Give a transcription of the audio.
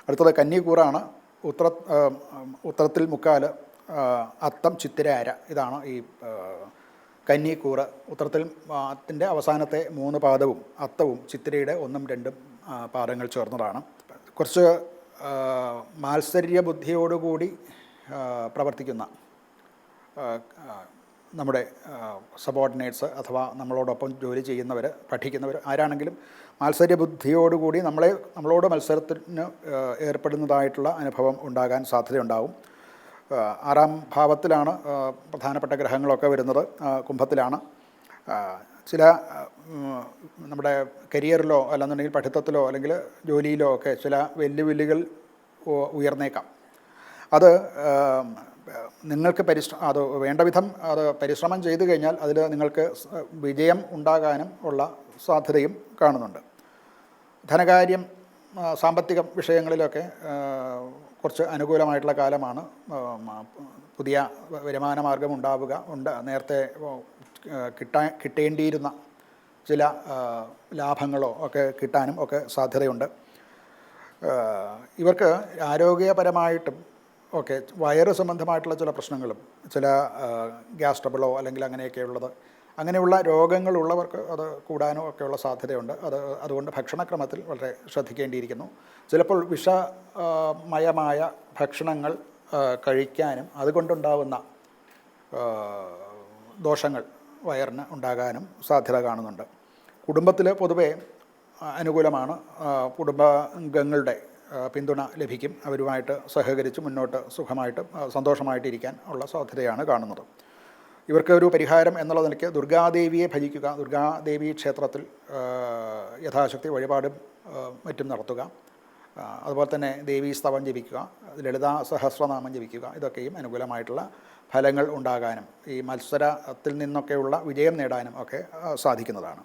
അടുത്തത് കന്നിക്കൂറാണ്. ഉത്രത്തിൽ മുക്കാല്, അത്തം, ചിത്തിര, അര. ഇതാണ് ഈ കന്നിക്കൂറ്. ഉത്രത്തിൻ്റെ അവസാനത്തെ 3 പാദവും അത്തവും ചിത്തിരയുടെ 1, 2 പാദങ്ങൾ ചേർന്നതാണ്. കുറച്ച് മാത്സര്യ ബുദ്ധിയോടുകൂടി പ്രവർത്തിക്കുന്ന നമ്മുടെ സബോർഡിനേറ്റ്സ് അഥവാ നമ്മളോടൊപ്പം ജോലി ചെയ്യുന്നവർ, പഠിക്കുന്നവർ ആരാണെങ്കിലും മാത്സര്യബുദ്ധിയോടുകൂടി നമ്മളോട് മത്സരത്തിന് ഏർപ്പെടുന്നതായിട്ടുള്ള അനുഭവം ഉണ്ടാകാൻ സാധ്യതയുണ്ടാവും. 6-ാം ഭാവത്തിലാണ് പ്രധാനപ്പെട്ട ഗ്രഹങ്ങളൊക്കെ വരുന്നത്, കുംഭത്തിലാണ്. ചില നമ്മുടെ കരിയറിലോ അല്ലെന്നുണ്ടെങ്കിൽ പഠിത്തത്തിലോ അല്ലെങ്കിൽ ജോലിയിലോ ഒക്കെ ചില വെല്ലുവിളികൾ ഉയർന്നേക്കാം. അത് നിങ്ങൾക്ക് അത് വേണ്ട വിധം അത് പരിശ്രമം ചെയ്തു കഴിഞ്ഞാൽ അതിൽ നിങ്ങൾക്ക് വിജയം ഉണ്ടാകാനും ഉള്ള സാധ്യതയും കാണുന്നുണ്ട്. ധനകാര്യം, സാമ്പത്തിക വിഷയങ്ങളിലൊക്കെ കുറച്ച് അനുകൂലമായിട്ടുള്ള കാലമാണ്. പുതിയ വരുമാന മാർഗം നേരത്തെ കിട്ടേണ്ടിയിരുന്ന ചില ലാഭങ്ങളോ ഒക്കെ കിട്ടാനും ഒക്കെ സാധ്യതയുണ്ട്. ഇവർക്ക് ആരോഗ്യപരമായിട്ടും ഒക്കെ വയറ് സംബന്ധമായിട്ടുള്ള ചില പ്രശ്നങ്ങളും, ചില ഗ്യാസ് ട്രബിളോ അല്ലെങ്കിൽ അങ്ങനെയുള്ള രോഗങ്ങളുള്ളവർക്ക് അത് കൂടാനോ ഒക്കെയുള്ള സാധ്യതയുണ്ട്. അതുകൊണ്ട് ഭക്ഷണക്രമത്തിൽ വളരെ ശ്രദ്ധിക്കേണ്ടിയിരിക്കുന്നു. ചിലപ്പോൾ വിഷമയമായ ഭക്ഷണങ്ങൾ കഴിക്കാനും അതുകൊണ്ടുണ്ടാവുന്ന ദോഷങ്ങൾ വയറിന് ഉണ്ടാകാനും സാധ്യത കാണുന്നുണ്ട്. കുടുംബത്തിൽ പൊതുവേ അനുകൂലമാണ്. കുടുംബാംഗങ്ങളുടെ പിന്തുണ ലഭിക്കും. അവരുമായിട്ട് സഹകരിച്ച് മുന്നോട്ട് സുഖമായിട്ട് സന്തോഷമായിട്ടിരിക്കാൻ ഉള്ള സാധ്യതയാണ് കാണുന്നത്. ഇവർക്ക് ഒരു പരിഹാരം എന്നുള്ള നിലയ്ക്ക് ദുർഗാദേവിയെ ഭജിക്കുക, ദുർഗാദേവി ക്ഷേത്രത്തിൽ യഥാശക്തി വഴിപാടും മറ്റും നടത്തുക, അതുപോലെ തന്നെ ദേവീസ്തവം ജപിക്കുക, ലളിതാ സഹസ്രനാമം ജപിക്കുക. ഇതൊക്കെയും അനുകൂലമായിട്ടുള്ള ഫലങ്ങൾ ഉണ്ടാകാനും ഈ മത്സരത്തിൽ നിന്നൊക്കെയുള്ള വിജയം നേടാനും ഒക്കെ സാധിക്കുന്നതാണ്.